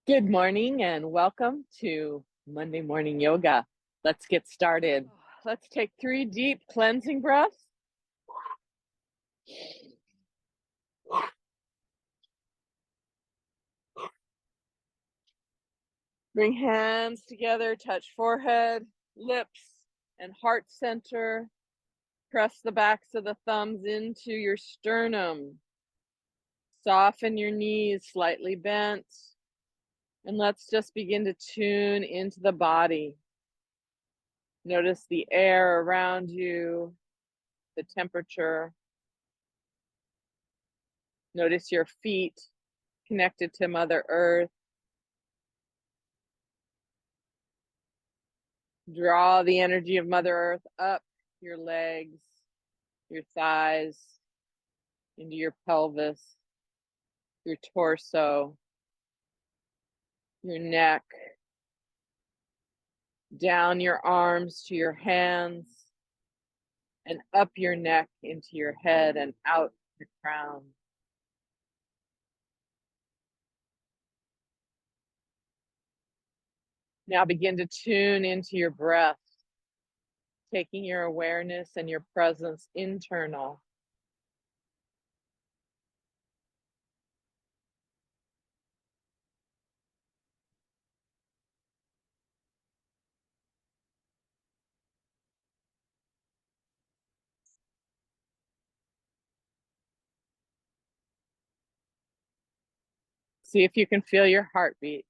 Good morning and welcome to Monday Morning Yoga. Let's get started. Let's take 3 deep cleansing breaths. Bring hands together, touch forehead, lips, and heart center. Press the backs of the thumbs into your sternum. Soften your knees, slightly bent. And let's just begin to tune into the body. Notice the air around you, the temperature. Notice your feet connected to Mother Earth. Draw the energy of Mother Earth up your legs, your thighs, into your pelvis, your torso, your neck, down your arms to your hands, and up your neck into your head and out your crown. Now begin to tune into your breath, taking your awareness and your presence internal. See if you can feel your heartbeat.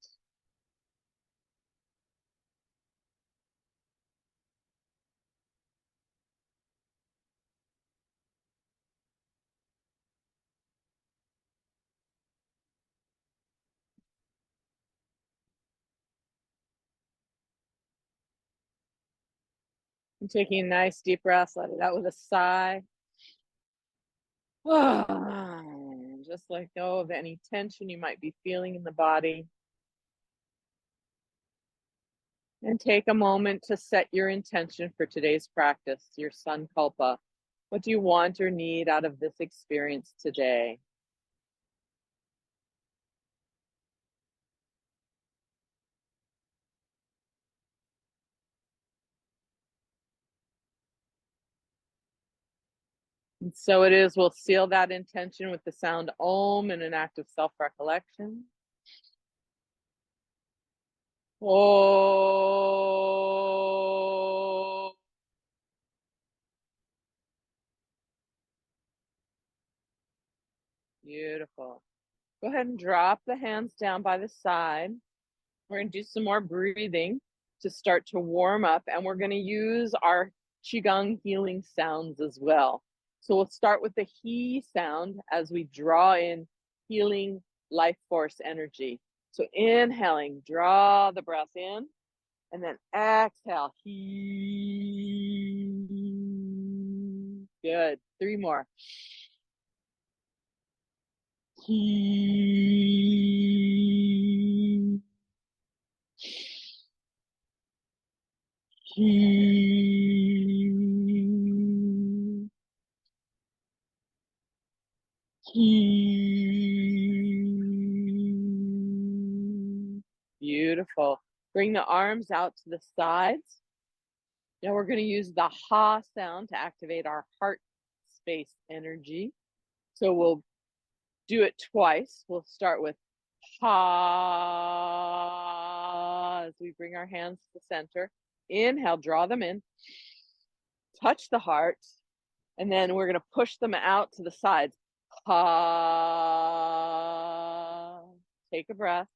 And taking a nice deep breath, let it out with a sigh. Just let go of any tension you might be feeling in the body. And take a moment to set your intention for today's practice, your sankalpa. What do you want or need out of this experience today? And so it is, we'll seal that intention with the sound Om in an act of self-recollection. Oh. Beautiful. Go ahead and drop the hands down by the side. We're going to do some more breathing to start to warm up, and we're going to use our Qi Gong Healing Sounds as well. So we'll start with the He sound as we draw in healing life force energy. So inhaling, draw the breath in, and then exhale. He. Good. 3 more. He. He. He. Beautiful. Bring the arms out to the sides. Now we're going to use the ha sound to activate our heart space energy. So we'll do it twice. We'll start with ha as we bring our hands to the center. Inhale, draw them in. Touch the heart. And then we're going to push them out to the sides. Ha. Take a breath.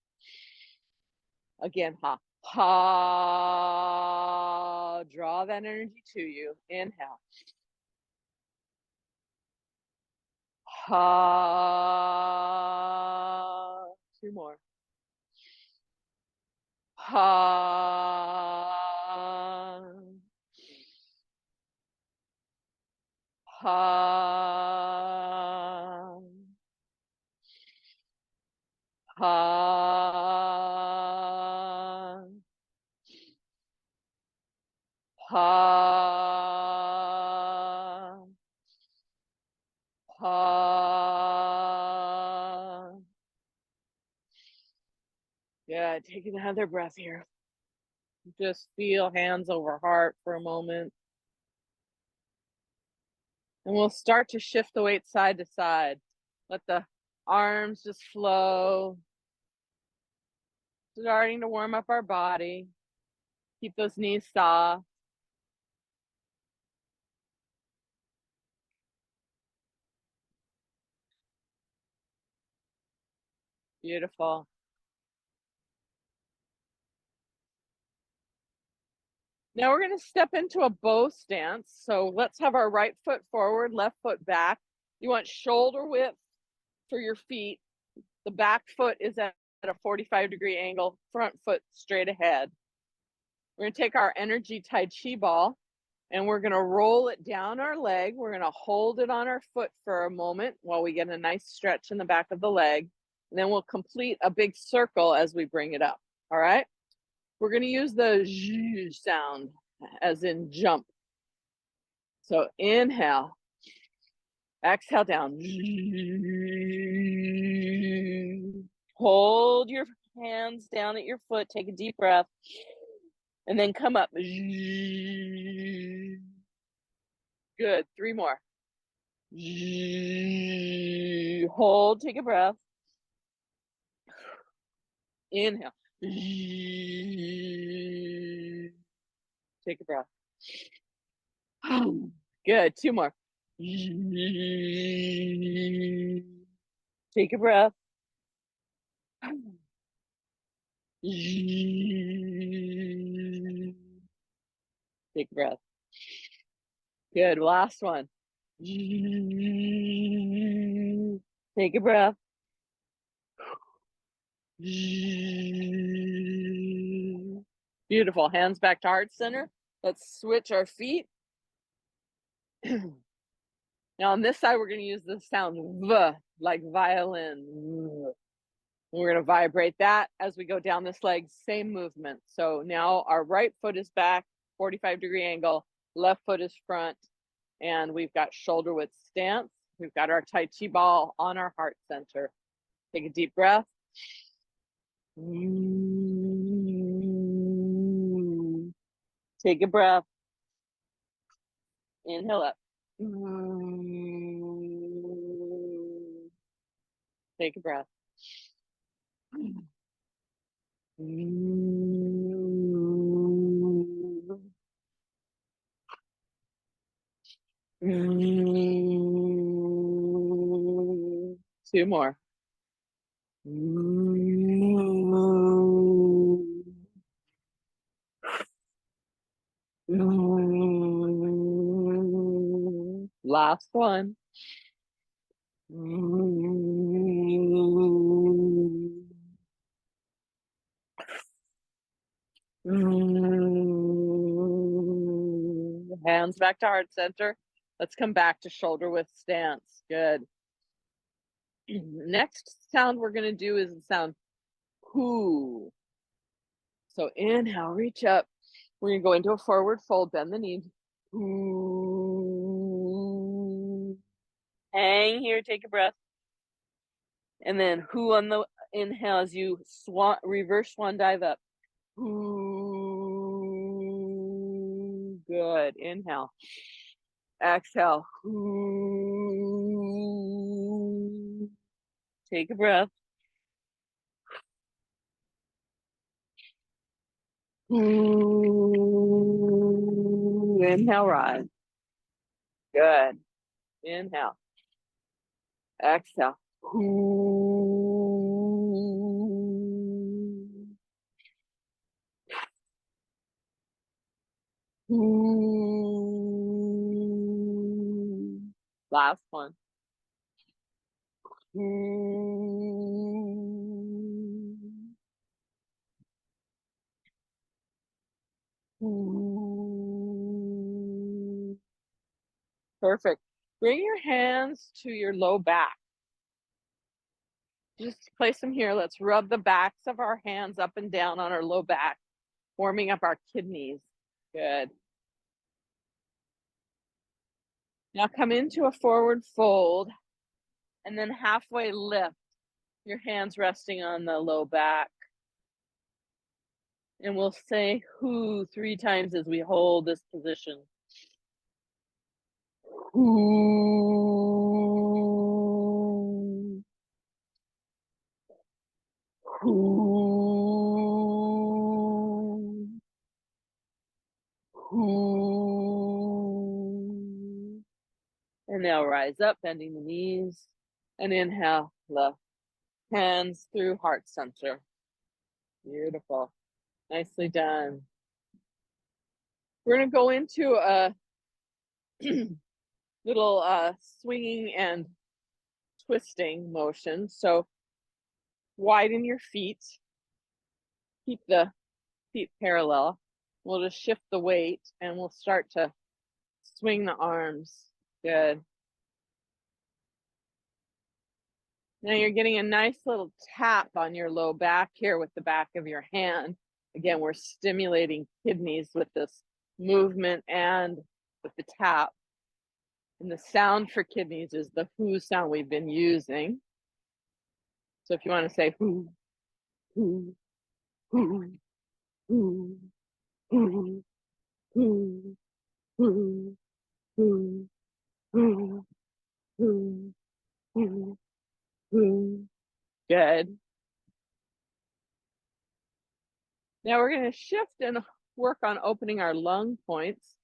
Again, ha. Ha. Draw that energy to you. Inhale. Ha. 2 more. Ha. Ha. Ha. Ha. Ha. Good. Take another breath here. Just feel hands over heart for a moment. And we'll start to shift the weight side to side. Let the arms just flow. Starting to warm up our body. Keep those knees soft. Beautiful. Now we're going to step into a bow stance. So let's have our right foot forward, left foot back. You want shoulder width for your feet. The back foot is at a 45-degree angle, front foot straight ahead. We're going to take our energy Tai Chi ball and we're going to roll it down our leg. We're going to hold it on our foot for a moment while we get a nice stretch in the back of the leg. And then we'll complete a big circle as we bring it up. All right. We're going to use the zh sound as in jump. So inhale, exhale down. Hold your hands down at your foot. Take a deep breath. And then come up. Good. 3 more. Hold. Take a breath. Inhale. Take a breath. Good. 2 more. Take a breath. Take a breath. Good. Last one. Take a breath. Beautiful. Hands back to heart center. Let's switch our feet. Now on this side, we're going to use the sound V, like violin. We're going to vibrate that as we go down this leg, same movement. So now our right foot is back, 45-degree angle, left foot is front, and we've got shoulder width stance. We've got our Tai Chi ball on our heart center. Take a deep breath. Take a breath. Inhale up. Take a breath. Two more. Last one. Hands back to heart center. Let's come back to shoulder width stance. Good. Next sound we're going to do is the sound whoo. So inhale, reach up. We're going to go into a forward fold, bend the knees. Whoo. Hang here, take a breath. And then whoo on the inhale as you reverse swan dive up. Whoo. Good. Inhale. Exhale. Whoo. Take a breath. Whoo. Inhale, rise. Good. Inhale. Exhale. Whoo. Whoo. Last one. Whoo. Whoo. Perfect. Bring your hands to your low back. Just place them here. Let's rub the backs of our hands up and down on our low back, warming up our kidneys. Good. Now come into a forward fold and then halfway lift. Your hands resting on the low back. And we'll say who 3 times as we hold this position. Who. Who. Who. And now rise up, bending the knees, and inhale, the hands through heart center. Beautiful. Nicely done. We're going to go into a little swinging and twisting motion. So widen your feet. Keep the feet parallel. We'll just shift the weight and we'll start to swing the arms. Good. Now you're getting a nice little tap on your low back here with the back of your hand. Again, we're stimulating kidneys with this movement and with the tap. And the sound for kidneys is the who sound we've been using. So if you want to say who, who, who, who, who, who, who, who, who, who, who, who. Good. Now we're going to shift and work on opening our lung points.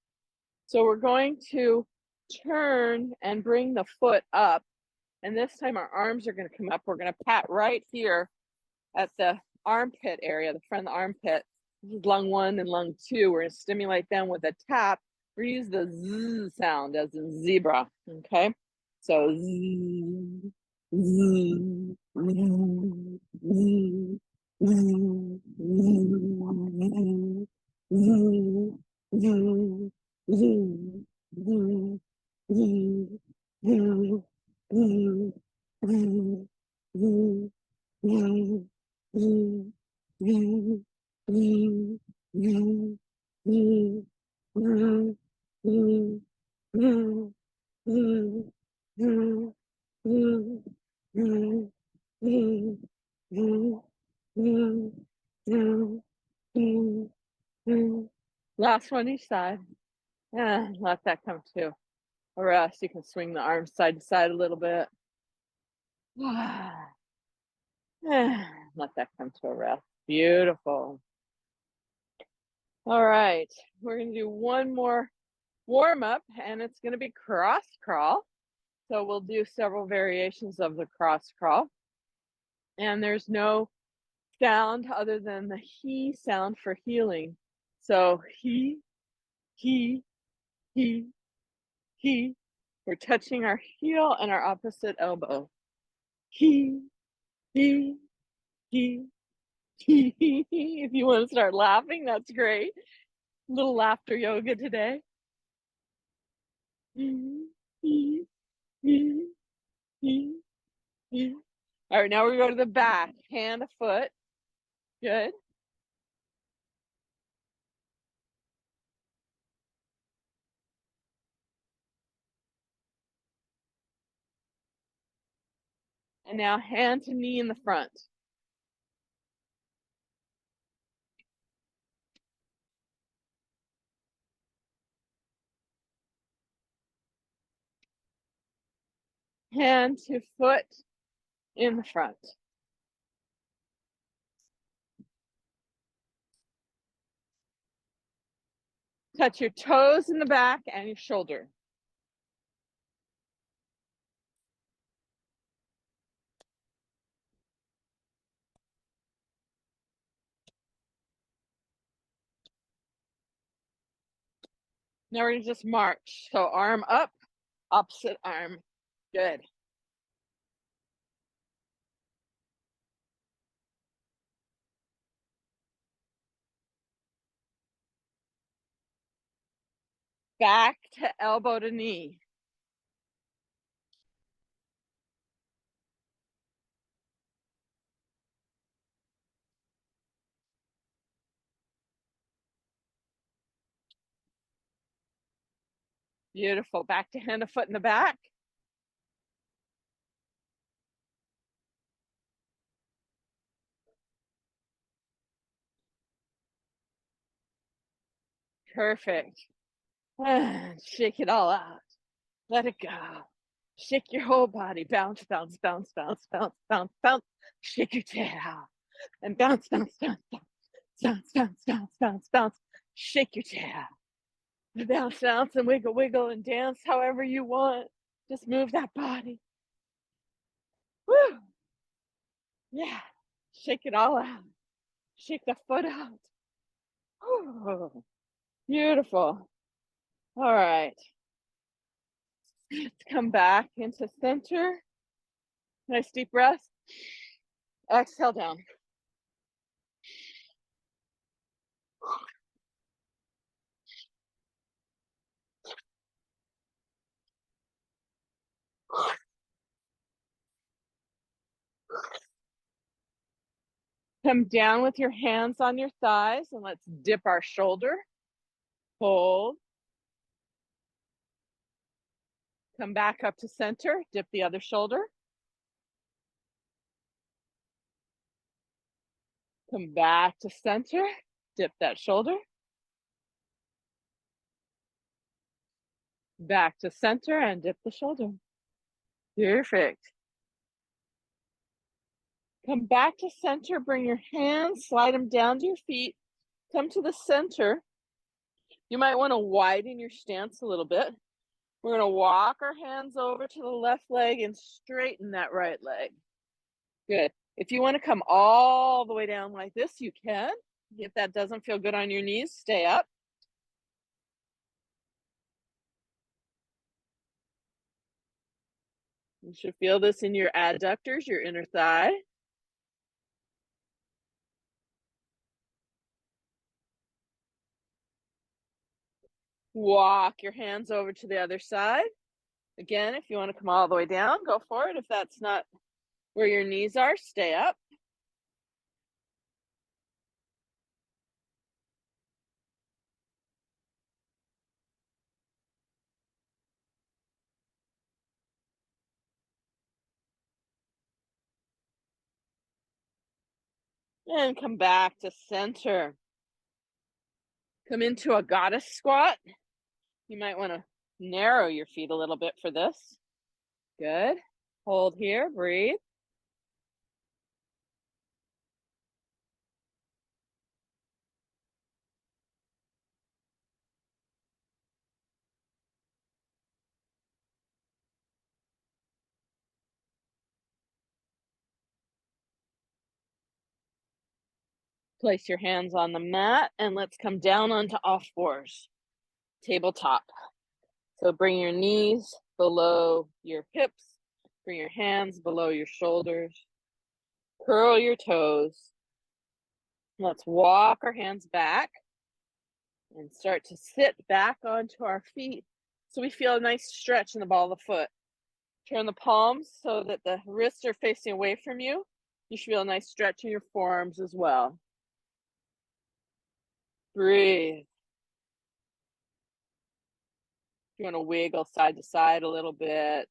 So we're going to turn and bring the foot up. And this time our arms are going to come up. We're going to pat right here at the armpit area, the front of the armpit. This is lung 1 and lung 2. We're going to stimulate them with a tap. We're going to use the Z sound as in zebra. Okay. So Z, Z, Z, Z. Last one each side. And let that come to a rest. You can swing the arms side to side a little bit. Let that come to a rest. Beautiful. All right, we're going to do one more warm up, and it's going to be cross crawl. So we'll do several variations of the cross crawl. And there's no sound other than the he sound for healing. So he. We're touching our heel and our opposite elbow. He. If you want to start laughing, that's great. A little laughter yoga today. All right, now we go to the back. Hand, a foot. Good. And now hand to knee in the front. Hand to foot in the front. Touch your toes in the back and your shoulder. Now we're going to just march. So arm up, opposite arm. Good. Back to elbow to knee. Beautiful. Back to hand, a foot in the back. Perfect. And shake it all out. Let it go. Shake your whole body. Bounce, bounce, bounce, bounce, bounce, bounce, bounce. Shake your tail. And bounce, bounce, bounce, bounce, bounce, bounce, bounce, bounce, bounce. Shake your tail. Bounce, bounce, and wiggle, wiggle, and dance however you want. Just move that body. Woo! Yeah. Shake it all out. Shake the foot out. Woo. Beautiful. All right. Let's come back into center. Nice deep breath. Exhale down. Come down with your hands on your thighs and let's dip our shoulder. Hold. Come back up to center. Dip the other shoulder. Come back to center. Dip that shoulder. Back to center and dip the shoulder. Perfect. Come back to center. Bring your hands, slide them down to your feet. Come to the center. You might want to widen your stance a little bit. We're going to walk our hands over to the left leg and straighten that right leg. Good. If you want to come all the way down like this, you can. If that doesn't feel good on your knees, stay up. You should feel this in your adductors, your inner thigh. Walk your hands over to the other side. Again, if you want to come all the way down, go for it. If that's not where your knees are, stay up. And come back to center. Come into a goddess squat. You might want to narrow your feet a little bit for this. Good. Hold here, breathe. Place your hands on the mat and let's come down onto all fours. Tabletop. So bring your knees below your hips. Bring your hands below your shoulders. Curl your toes. Let's walk our hands back and start to sit back onto our feet so we feel a nice stretch in the ball of the foot. Turn the palms so that the wrists are facing away from you. You should feel a nice stretch in your forearms as well. Breathe. You want to wiggle side to side a little bit.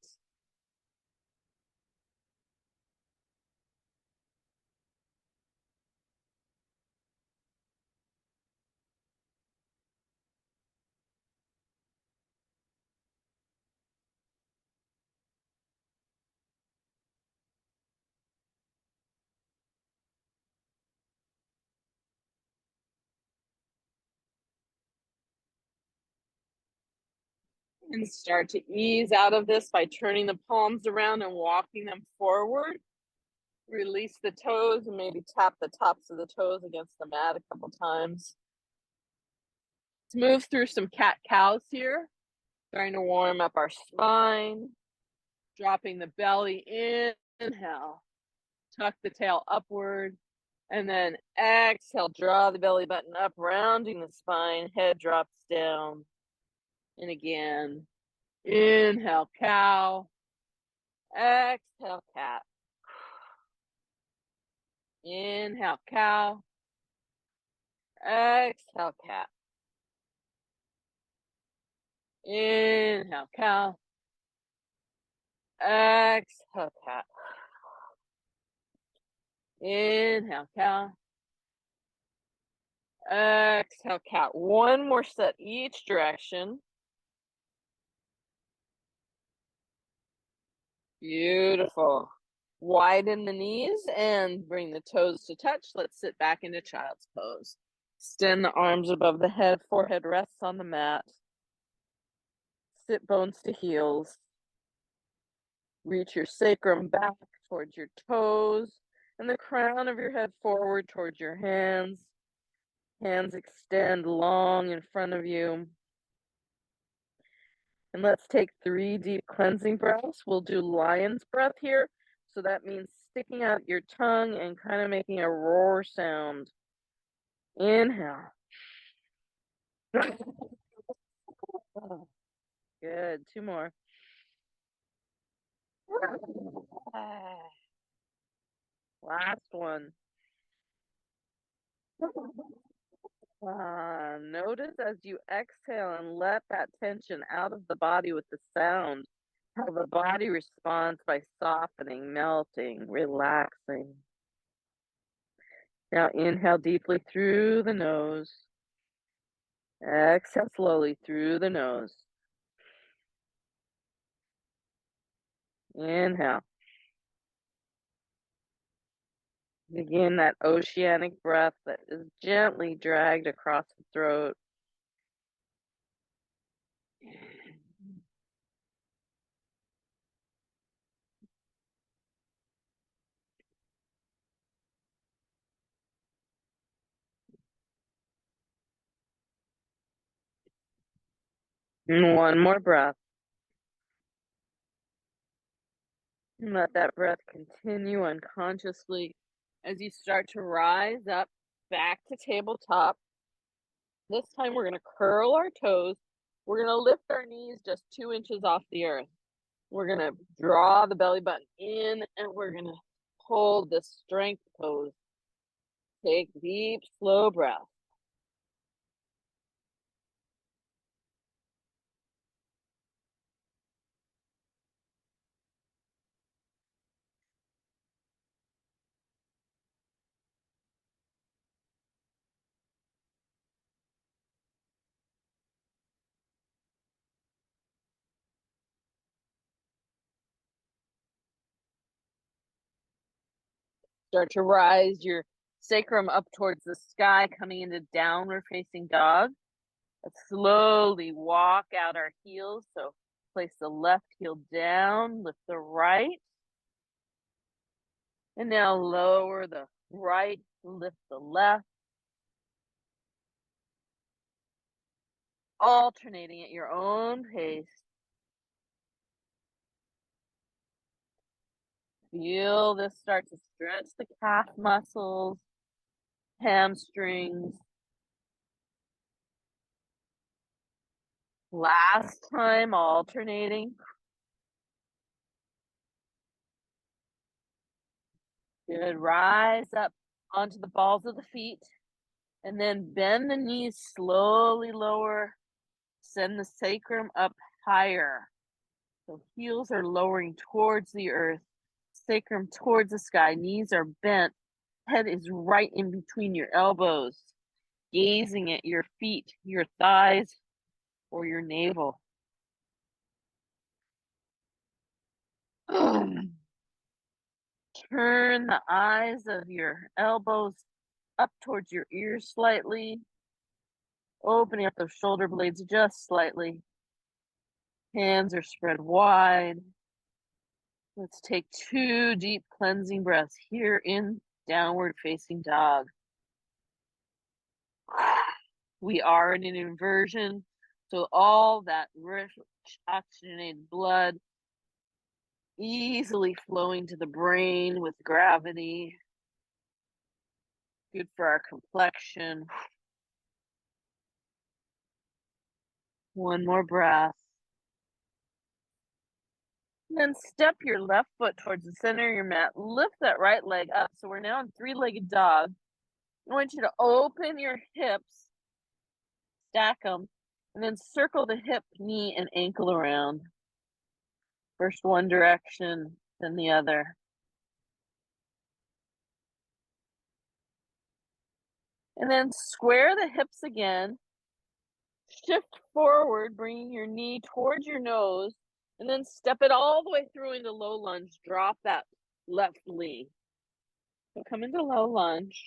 And start to ease out of this by turning the palms around and walking them forward. Release the toes and maybe tap the tops of the toes against the mat a couple times. Let's move through some cat-cows here. Trying to warm up our spine. Dropping the belly in. Inhale. Tuck the tail upward. And then exhale, draw the belly button up, rounding the spine. Head drops down. And again, inhale, cow. Exhale, cat. Inhale, cow. Exhale, cat. Inhale, cow. Exhale, cat. Inhale, cow. Exhale, cat. One more set each direction. Beautiful. Widen the knees and bring the toes to touch. Let's sit back into child's pose. Extend the arms above the head, forehead rests on the mat. Sit bones to heels. Reach your sacrum back towards your toes and the crown of your head forward towards your hands. Hands extend long in front of you. And let's take 3 deep cleansing breaths. We'll do lion's breath here. So that means sticking out your tongue and kind of making a roar sound. Inhale. Good. 2 more. Last one. Notice as you exhale and let that tension out of the body with the sound, how the body responds by softening, melting, relaxing. Now inhale deeply through the nose. Exhale slowly through the nose. Inhale. Begin that oceanic breath that is gently dragged across the throat. And one more breath. And let that breath continue unconsciously as you start to rise up back to tabletop. This time we're going to curl our toes. We're going to lift our knees just 2 inches off the earth. We're going to draw the belly button in and we're going to hold this strength pose. Take deep, slow breath. Start to rise your sacrum up towards the sky, coming into downward facing dog. Let's slowly walk out our heels. So place the left heel down, lift the right. And now lower the right, lift the left. Alternating at your own pace. Feel this start to stretch the calf muscles, hamstrings. Last time, alternating. Good. Rise up onto the balls of the feet and then bend the knees slowly lower. Send the sacrum up higher. So heels are lowering towards the earth, sacrum towards the sky, knees are bent, head is right in between your elbows, gazing at your feet, your thighs, or your navel. Turn the eyes of your elbows up towards your ears slightly, opening up those shoulder blades just slightly. Hands are spread wide. Let's take 2 deep cleansing breaths here in downward facing dog. We are in an inversion, so all that rich oxygenated blood easily flowing to the brain with gravity. Good for our complexion. One more breath. And then step your left foot towards the center of your mat. Lift that right leg up. So we're now in 3-legged dog. I want you to open your hips, stack them, and then circle the hip, knee, and ankle around. First one direction, then the other. And then square the hips again. Shift forward, bringing your knee towards your nose, and then step it all the way through into low lunge. Drop that left knee. So come into low lunge.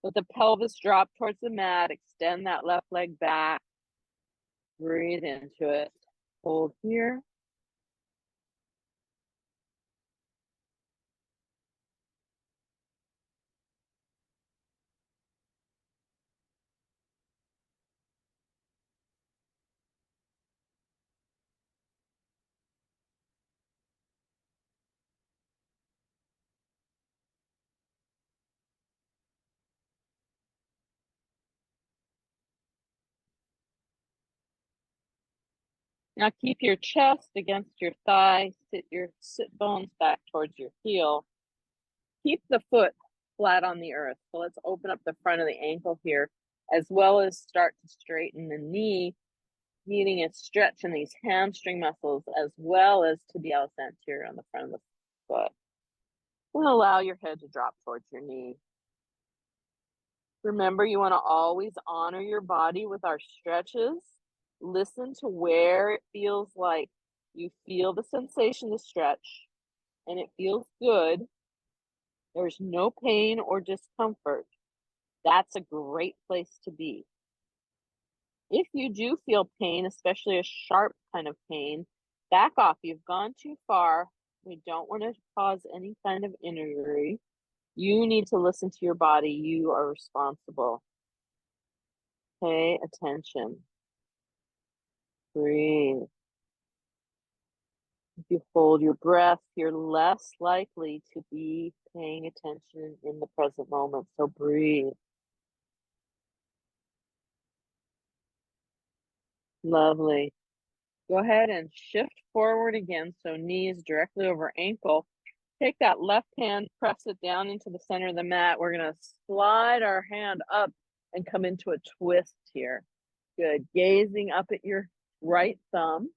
Let the pelvis drop towards the mat. Extend that left leg back. Breathe into it. Hold here. Now keep your chest against your thigh. Sit your sit bones back towards your heel. Keep the foot flat on the earth. So let's open up the front of the ankle here, as well as start to straighten the knee, needing a stretch in these hamstring muscles, as well as tibialis anterior on the front of the foot. And allow your head to drop towards your knee. Remember, you want to always honor your body with our stretches. Listen to where it feels like you feel the sensation to stretch and it feels good. There's no pain or discomfort. That's a great place to be. If you do feel pain, especially a sharp kind of pain, back off. You've gone too far. We don't want to cause any kind of injury. You need to listen to your body. You are responsible. Pay attention. Breathe. If you hold your breath, you're less likely to be paying attention in the present moment. So breathe. Lovely. Go ahead and shift forward again. So knees directly over ankle. Take that left hand, press it down into the center of the mat. We're going to slide our hand up and come into a twist here. Good. Gazing up at your right thumb.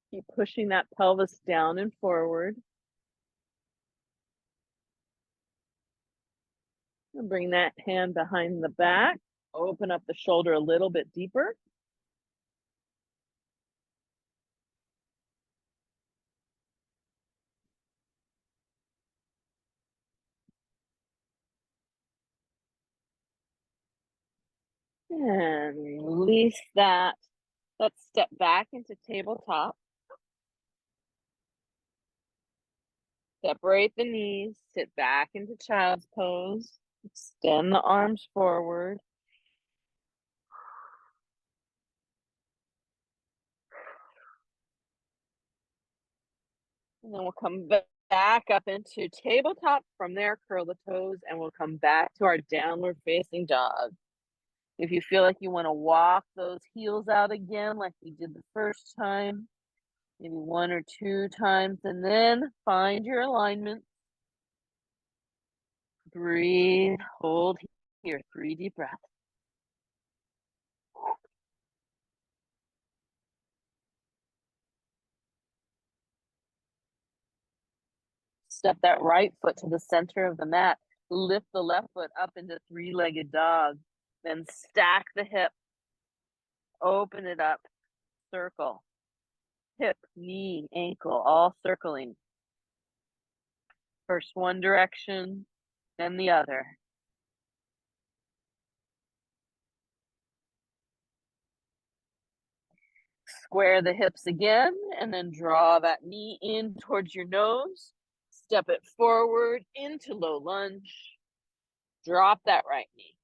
Keep pushing that pelvis down and forward. And bring that hand behind the back. Open up the shoulder a little bit deeper. And release that. Let's step back into tabletop. Separate the knees, sit back into child's pose. Extend the arms forward. And then we'll come back up into tabletop. From there, curl the toes, and we'll come back to our downward facing dog. If you feel like you want to walk those heels out again, like we did the first time, maybe 1 or 2 times, and then find your alignment. Breathe, hold here, 3 deep breaths. Step that right foot to the center of the mat. Lift the left foot up into 3-legged dog. Then stack the hip. Open it up. Circle. Hip, knee, ankle, all circling. First one direction, then the other. Square the hips again, and then draw that knee in towards your nose. Step it forward into low lunge. Drop that right knee.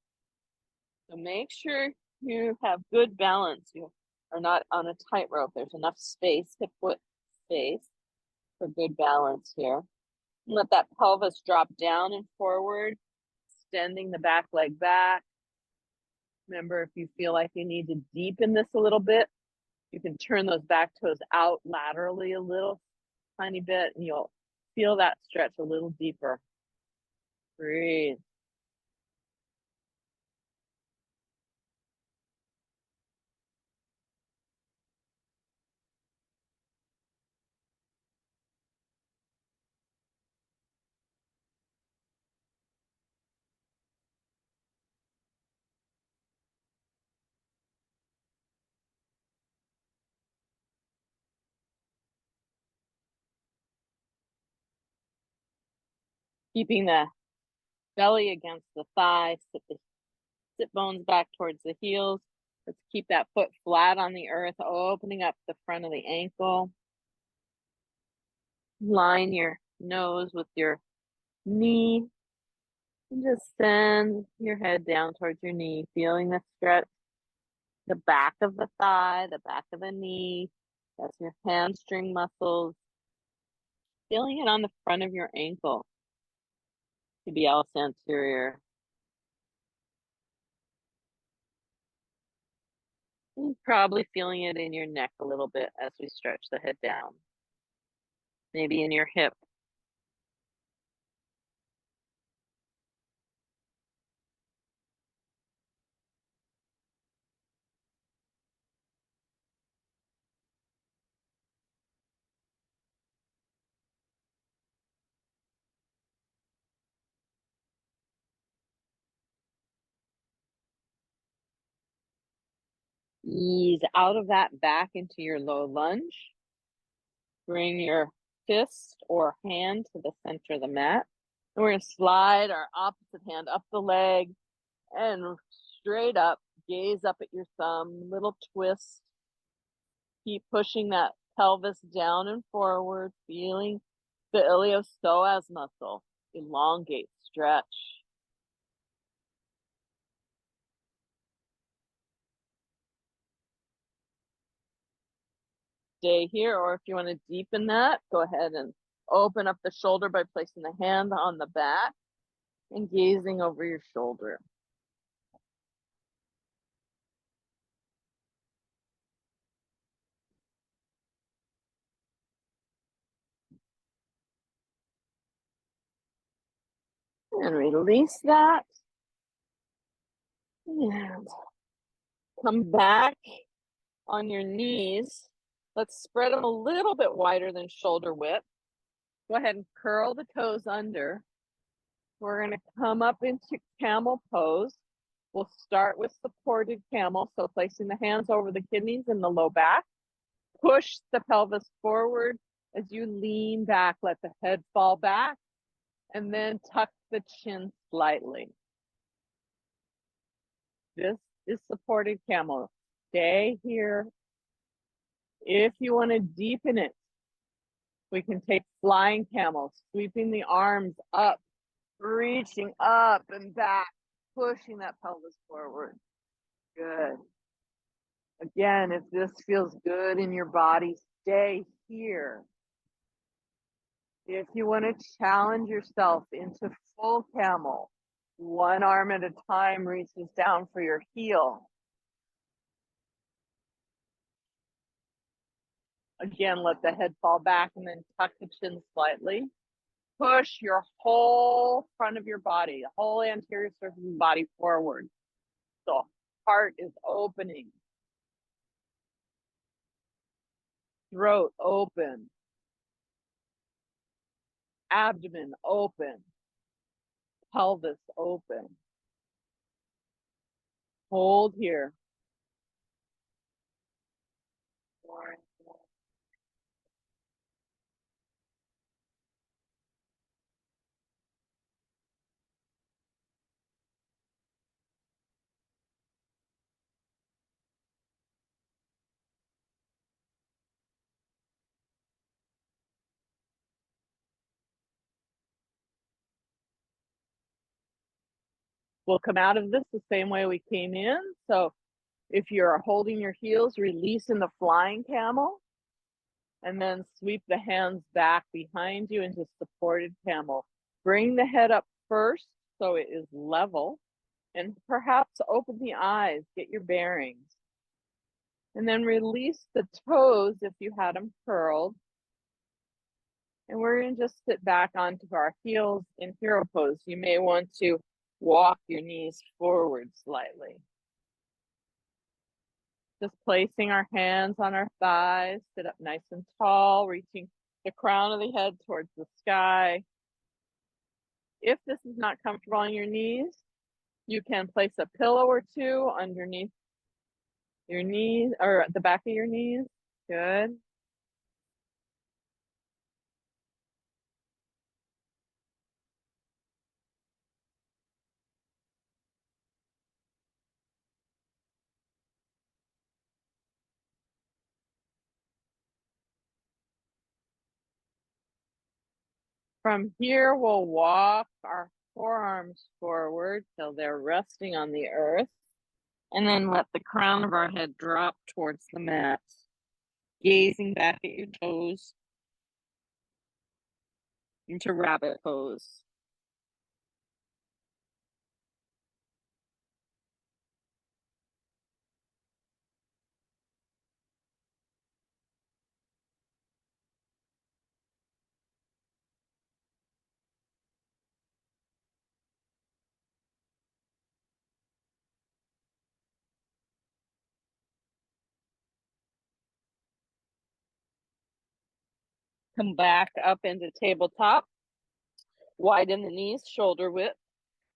So make sure you have good balance. You are not on a tightrope. There's enough space, hip width space, for good balance here. Let that pelvis drop down and forward, extending the back leg back. Remember, if you feel like you need to deepen this a little bit, you can turn those back toes out laterally a little tiny bit, and you'll feel that stretch a little deeper. Breathe. Keeping the belly against the thigh, sit the sit bones back towards the heels. Let's keep that foot flat on the earth, opening up the front of the ankle. Line your nose with your knee and just send your head down towards your knee, feeling the stretch, the back of the thigh, the back of the knee. That's your hamstring muscles. Feeling it on the front of your ankle, tibialis anterior. And probably feeling it in your neck a little bit as we stretch the head down. Maybe in your hip. Ease out of that back into your low lunge. Bring your fist or hand to the center of the mat. And we're going to slide our opposite hand up the leg and straight up, gaze up at your thumb, little twist. Keep pushing that pelvis down and forward, feeling the iliopsoas muscle elongate, stretch. Stay here, or if you want to deepen that, go ahead and open up the shoulder by placing the hand on the back and gazing over your shoulder. And release that. And come back on your knees. Let's spread them a little bit wider than shoulder width. Go ahead and curl the toes under. We're going to come up into camel pose. We'll start with supported camel, so placing the hands over the kidneys and the low back. Push the pelvis forward as you lean back. Let the head fall back, and then tuck the chin slightly. This is supported camel. Stay here. If you want to deepen it, we can take flying camel, sweeping the arms up, reaching up and back, pushing that pelvis forward. Good. Again, if this feels good in your body, stay here. If you want to challenge yourself into full camel, one arm at a time reaches down for your heel. Again, let the head fall back and then tuck the chin slightly. Push your whole front of your body, the whole anterior surface of the body forward. So heart is opening. Throat open. Abdomen open. Pelvis open. Hold here. We'll come out of this the same way we came in. So if you're holding your heels, release in the flying camel, and then sweep the hands back behind you into supported camel. Bring the head up first so it is level, and perhaps open the eyes, get your bearings. And then release the toes if you had them curled. And we're going to just sit back onto our heels in hero pose. You may want to walk your knees forward slightly. Just placing our hands on our thighs, sit up nice and tall, reaching the crown of the head towards the sky. If this is not comfortable on your knees, you can place a pillow or two underneath your knees or at the back of your knees. Good. From here, we'll walk our forearms forward till they're resting on the earth, and then let the crown of our head drop towards the mat, gazing back at your toes into rabbit pose. Come back up into tabletop. Widen the knees, shoulder width.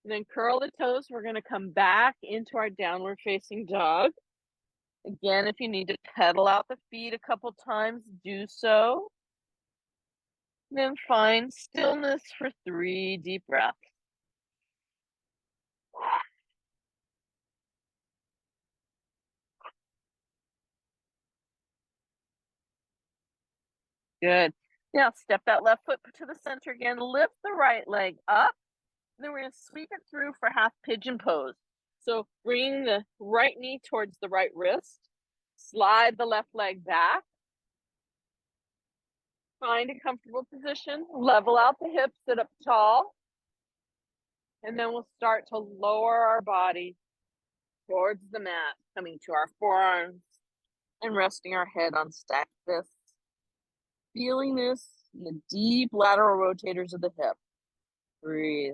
And then curl the toes. We're going to come back into our downward facing dog. Again, if you need to pedal out the feet a couple times, do so. Then find stillness for 3 deep breaths. Good. Now step that left foot to the center again. Lift the right leg up. And then we're going to sweep it through for half pigeon pose. So bring the right knee towards the right wrist. Slide the left leg back. Find a comfortable position. Level out the hips, sit up tall. And then we'll start to lower our body towards the mat, coming to our forearms and resting our head on stacked fists. Feeling this in the deep lateral rotators of the hip. Breathe.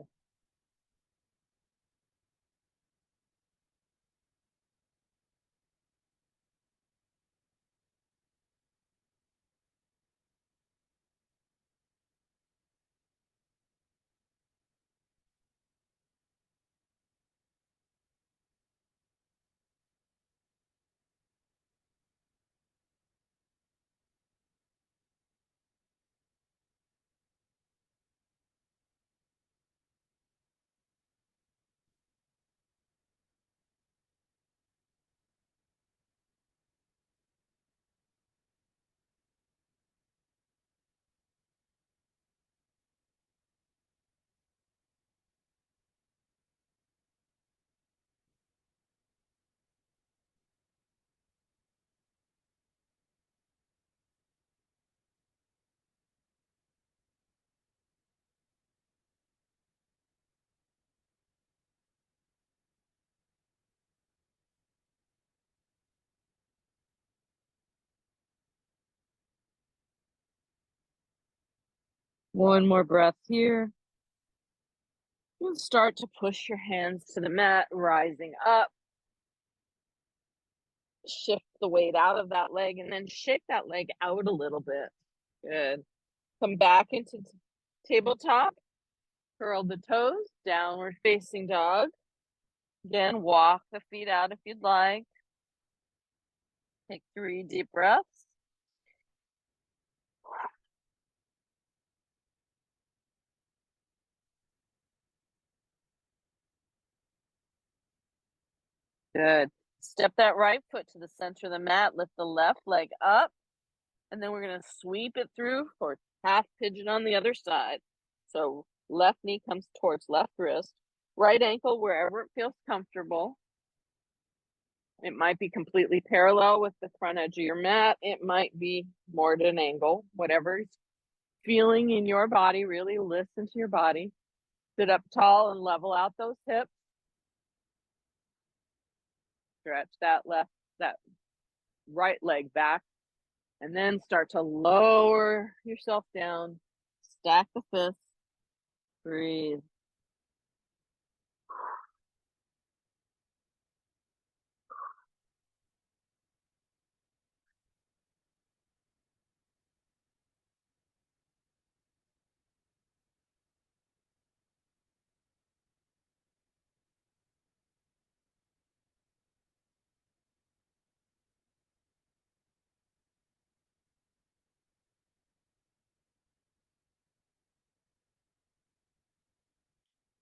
One more breath here. You'll start to push your hands to the mat, rising up. Shift the weight out of that leg and then shake that leg out a little bit. Good. Come back into tabletop. Curl the toes, downward facing dog. Again, walk the feet out if you'd like. Take 3 deep breaths. Good. Step that right foot to the center of the mat. Lift the left leg up. And then we're going to sweep it through for half pigeon on the other side. So left knee comes towards left wrist. Right ankle wherever it feels comfortable. It might be completely parallel with the front edge of your mat. It might be more at an angle. Whatever's feeling in your body, really listen to your body. Sit up tall and level out those hips. Stretch that right leg back. And then start to lower yourself down. Stack the fists. Breathe.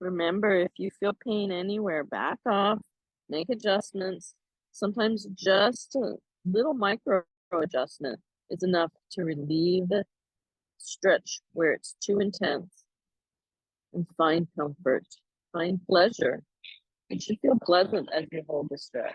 Remember, if you feel pain anywhere, back off, make adjustments. Sometimes just a little micro adjustment is enough to relieve the stretch where it's too intense. and find comfort, find pleasure. It should feel pleasant as you hold the stretch.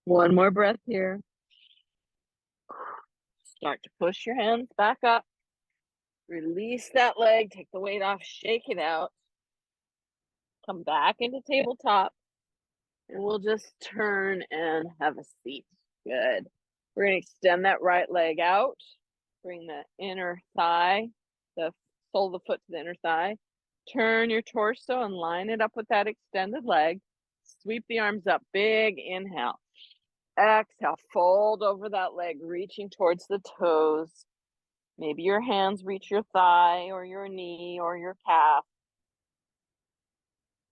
One more breath here. Start to push your hands back up. Release that leg, take the weight off, shake it out. Come back into tabletop. And we'll just turn and have a seat. Good. We're going to extend that right leg out. Bring the inner thigh, the sole of the foot to the inner thigh. Turn your torso and line it up with that extended leg. Sweep the arms up. Big inhale. Exhale. Fold over that leg, reaching towards the toes. Maybe your hands reach your thigh or your knee or your calf.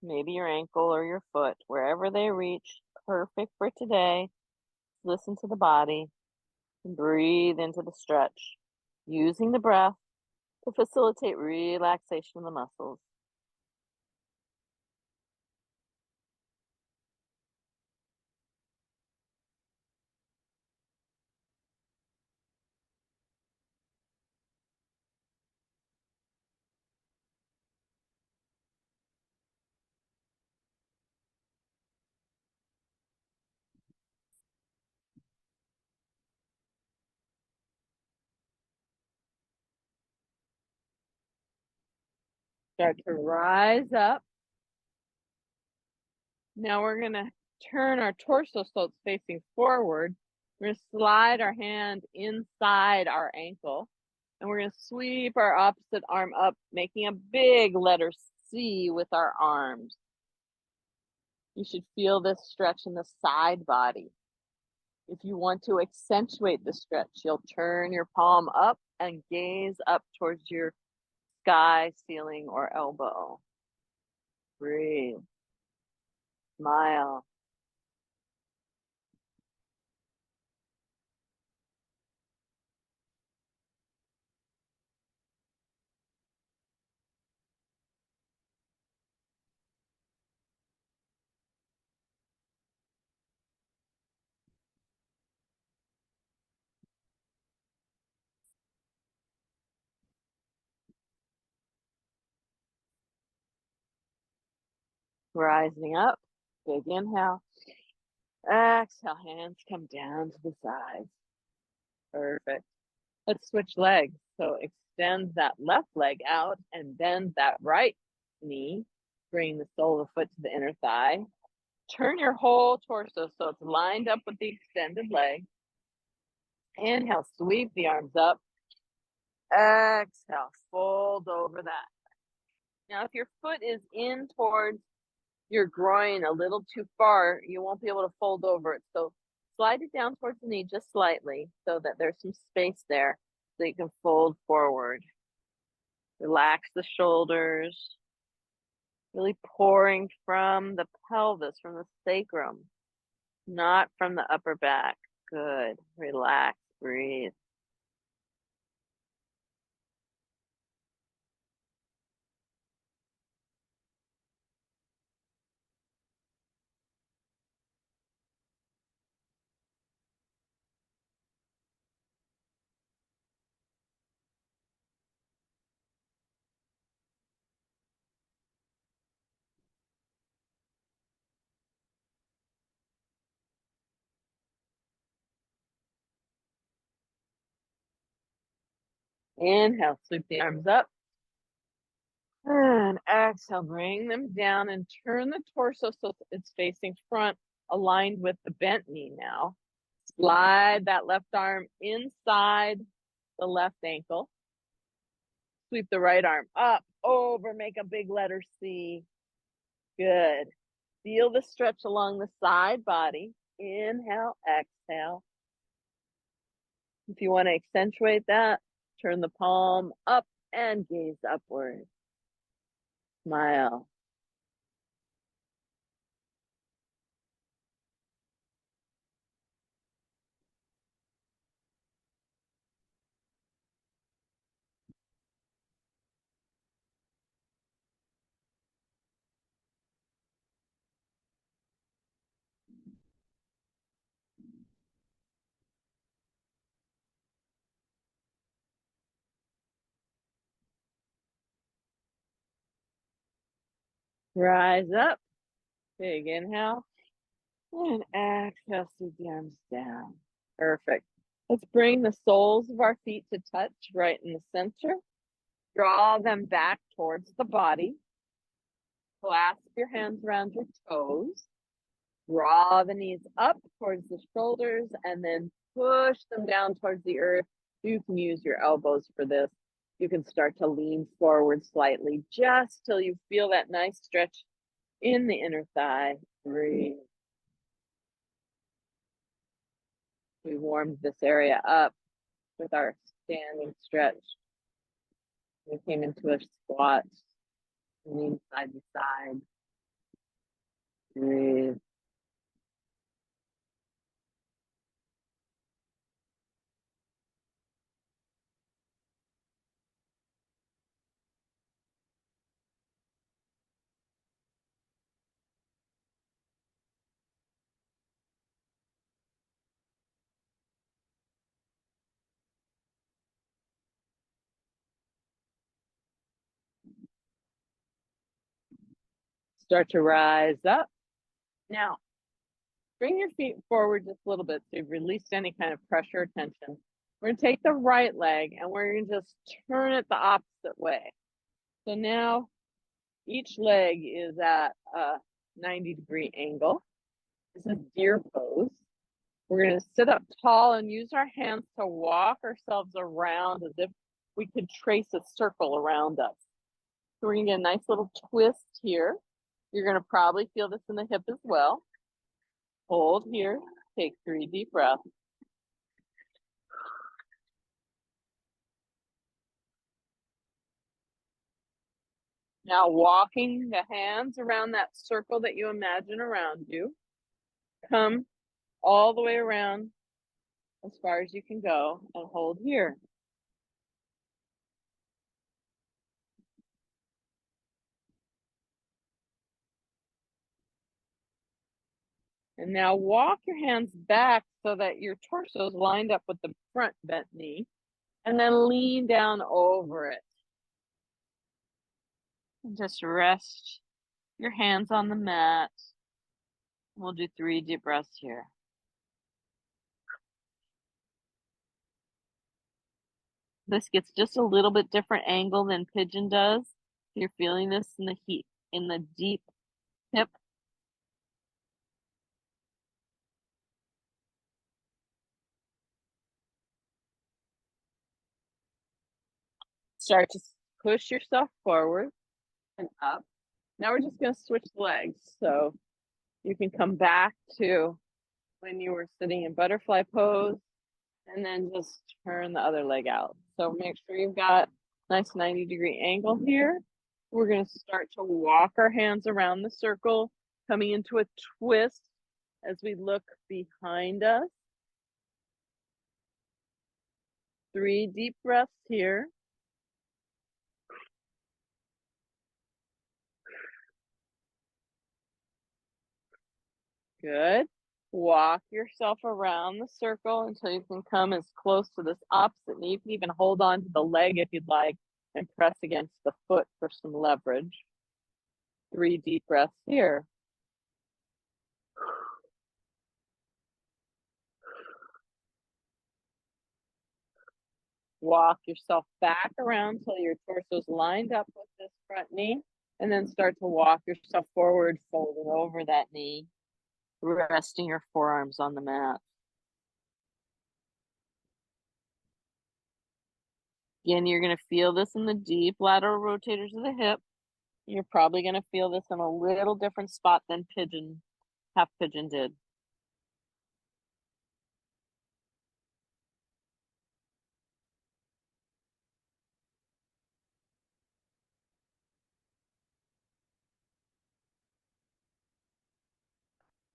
Maybe your ankle or your foot, wherever they reach. Perfect for today. Listen to the body and breathe into the stretch, using the breath to facilitate relaxation of the muscles. Start to rise up. Now we're going to turn our torso so it's facing forward. We're going to slide our hand inside our ankle. And we're going to sweep our opposite arm up, making a big letter C with our arms. You should feel this stretch in the side body. If you want to accentuate the stretch, you'll turn your palm up and gaze up towards your sky, ceiling, or elbow. Breathe. Smile. Rising up. Big inhale. Exhale. Hands come down to the sides. Perfect. Let's switch legs. So extend that left leg out and bend that right knee. Bring the sole of the foot to the inner thigh. Turn your whole torso so it's lined up with the extended leg. Inhale, sweep the arms up. Exhale, fold over that. Now, if your foot is in towards your groin a little too far, you won't be able to fold over it. So slide it down towards the knee just slightly so that there's some space there so you can fold forward. Relax the shoulders, really pouring from the pelvis, from the sacrum, not from the upper back. Good. Relax, breathe. Inhale, sweep the arms up. And exhale, bring them down and turn the torso so it's facing front, aligned with the bent knee now. Slide that left arm inside the left ankle. Sweep the right arm up, over, make a big letter C. Good. Feel the stretch along the side body. Inhale, exhale. If you want to accentuate that, turn the palm up and gaze upward. Smile. Rise up. Big inhale. And exhale, sweep the arms down. Perfect. Let's bring the soles of our feet to touch right in the center. Draw them back towards the body. Clasp your hands around your toes. Draw the knees up towards the shoulders and then push them down towards the earth. You can use your elbows for this. You can start to lean forward slightly just till you feel that nice stretch in the inner thigh. Breathe. We warmed this area up with our standing stretch. We came into a squat, lean side to side. Breathe. Start to rise up. Now, bring your feet forward just a little bit so you've released any kind of pressure or tension. We're going to take the right leg and we're going to just turn it the opposite way. So now each leg is at a 90-degree angle. This is deer pose. We're going to sit up tall and use our hands to walk ourselves around as if we could trace a circle around us. So we're going to get a nice little twist here. You're going to probably feel this in the hip as well. Hold here. Take 3 deep breaths. Now walking the hands around that circle that you imagine around you. Come all the way around as far as you can go and hold here. And now walk your hands back so that your torso is lined up with the front bent knee. And then lean down over it. And just rest your hands on the mat. We'll do 3 deep breaths here. This gets just a little bit different angle than pigeon does. You're feeling this in the heat, in the deep hip. Start to push yourself forward and up. Now we're just going to switch legs. So you can come back to when you were sitting in butterfly pose and then just turn the other leg out. So make sure you've got a nice 90-degree angle here. We're going to start to walk our hands around the circle, coming into a twist as we look behind us. 3 deep breaths here. Good. Walk yourself around the circle until you can come as close to this opposite knee. You can even hold on to the leg if you'd like and press against the foot for some leverage. 3 deep breaths here. Walk yourself back around till your torso's lined up with this front knee, and then start to walk yourself forward, folding over that knee, resting your forearms on the mat. Again, you're going to feel this in the deep lateral rotators of the hip. You're probably going to feel this in a little different spot than half pigeon did.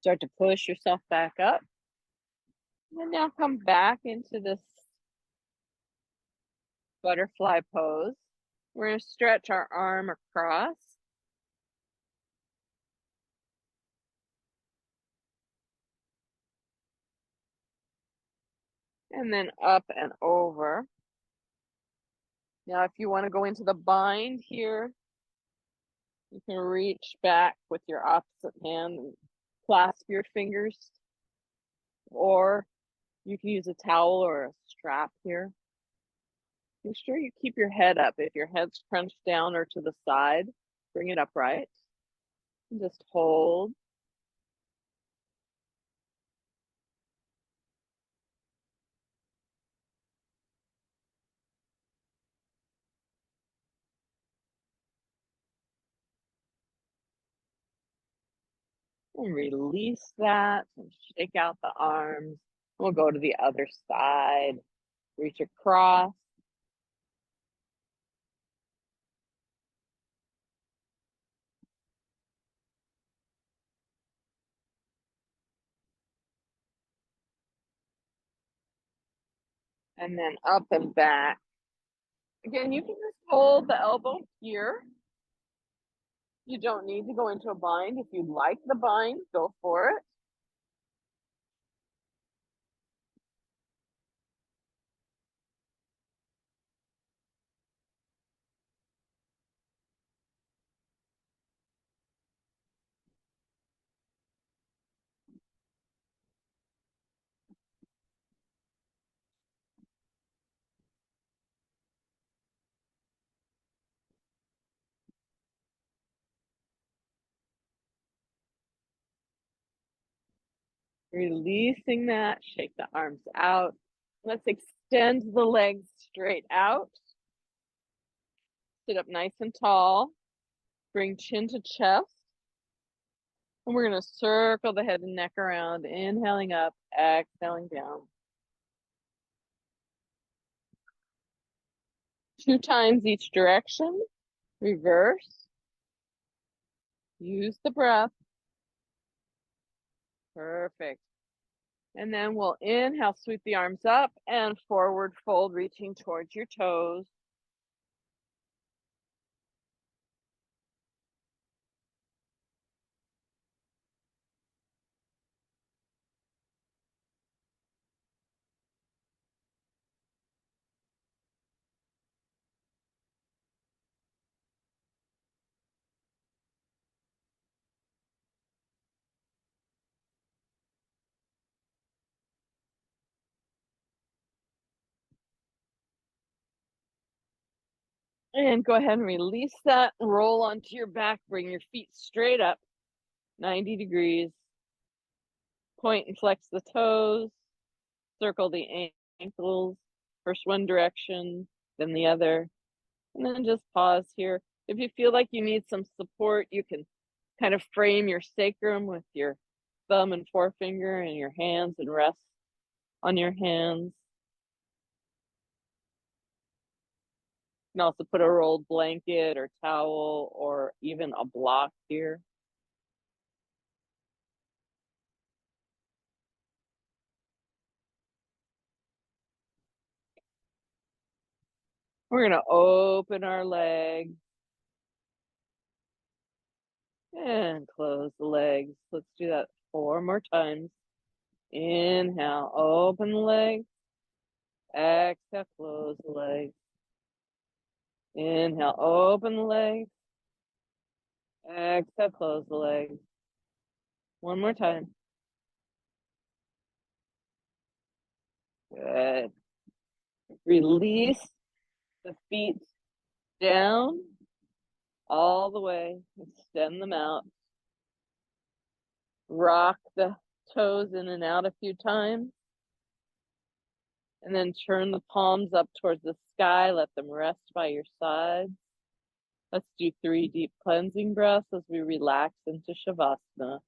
Start to push yourself back up. And now come back into this butterfly pose. We're going to stretch our arm across. And then up and over. Now, if you want to go into the bind here, you can reach back with your opposite hand and clasp your fingers, or you can use a towel or a strap here. Make sure you keep your head up. If your head's crunched down or to the side, bring it upright. And just hold. And release that and shake out the arms. We'll go to the other side. Reach across. And then up and back. Again, you can just hold the elbow here. You don't need to go into a bind. If you like the bind, go for it. Releasing that, shake the arms out. Let's extend the legs straight out. Sit up nice and tall. Bring chin to chest. And we're going to circle the head and neck around, inhaling up, exhaling down. 2 times each direction. Reverse. Use the breath. Perfect. And then we'll inhale, sweep the arms up and forward fold, reaching towards your toes. And go ahead and release that. Roll onto your back. Bring your feet straight up, 90 degrees. Point and flex the toes. Circle the ankles. First one direction, then the other. And then just pause here. If you feel like you need some support, you can kind of frame your sacrum with your thumb and forefinger and your hands and rest on your hands. You can also put a rolled blanket or towel or even a block here. We're going to open our legs and close the legs. Let's do that 4 more times. Inhale, open the legs. Exhale, close the legs. Inhale, open the legs. Exhale, close the legs. 1 more time. Good. Release the feet down all the way. Extend them out. Rock the toes in and out a few times. And then turn the palms up towards the sky. Let them rest by your sides. Let's do 3 deep cleansing breaths as we relax into Shavasana.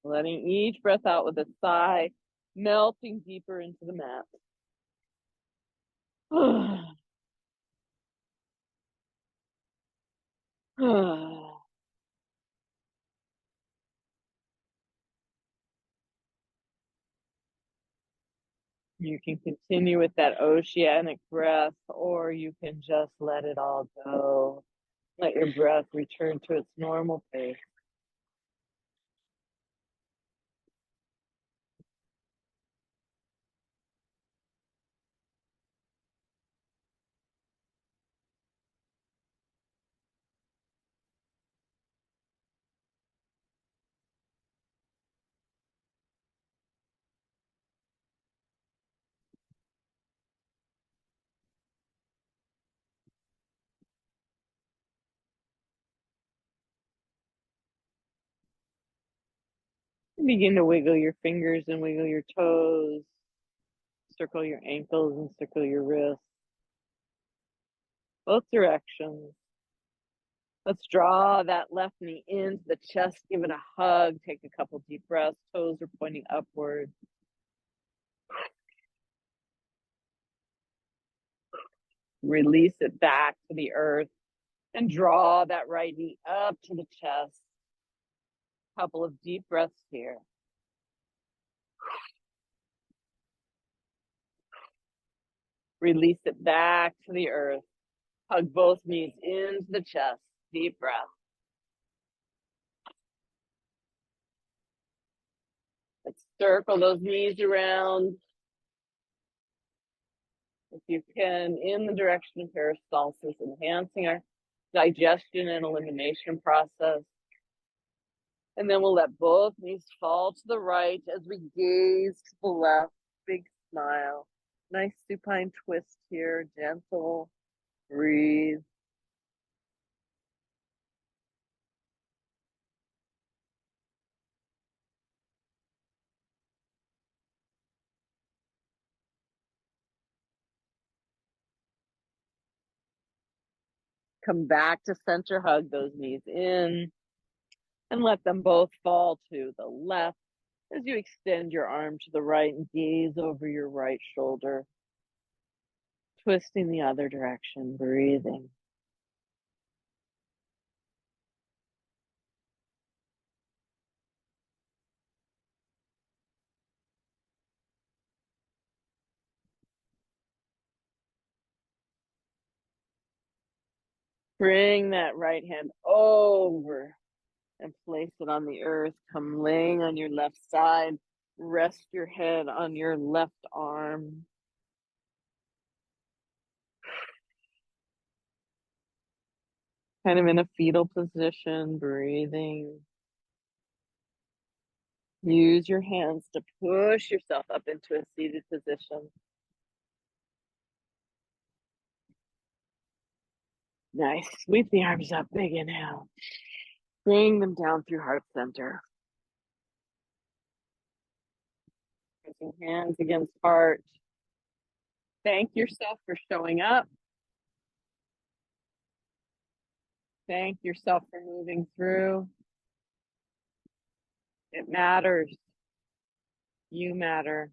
Letting each breath out with a sigh, melting deeper into the mat. You can continue with that oceanic breath, or you can just let it all go. Let your breath return to its normal pace. Begin to wiggle your fingers and wiggle your toes. Circle your ankles and circle your wrists. Both directions. Let's draw that left knee into the chest. Give it a hug. Take a couple deep breaths. Toes are pointing upward. Release it back to the earth and draw that right knee up to the chest. Couple of deep breaths here. Release it back to the earth. Hug both knees into the chest. Deep breath. Let's circle those knees around. If you can, in the direction of peristalsis, enhancing our digestion and elimination process. And then we'll let both knees fall to the right as we gaze to the left. Big smile. Nice supine twist here. Gentle. Breathe. Come back to center. Hug those knees in. And let them both fall to the left as you extend your arm to the right and gaze over your right shoulder. Twisting the other direction, breathing. Bring that right hand over and place it on the earth. Come laying on your left side. Rest your head on your left arm. Kind of in a fetal position, breathing. Use your hands to push yourself up into a seated position. Nice. Sweep the arms up. Big inhale. Bring them down through heart center. Pressing hands against heart. Thank yourself for showing up. Thank yourself for moving through. It matters. You matter.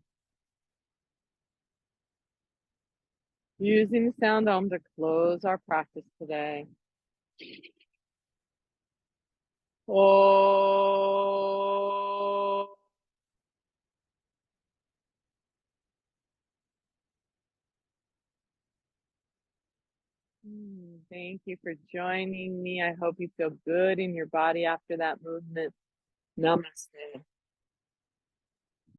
Using the sound dome to close our practice today. Oh. Thank you for joining me. I hope you feel good in your body after that movement. Namaste.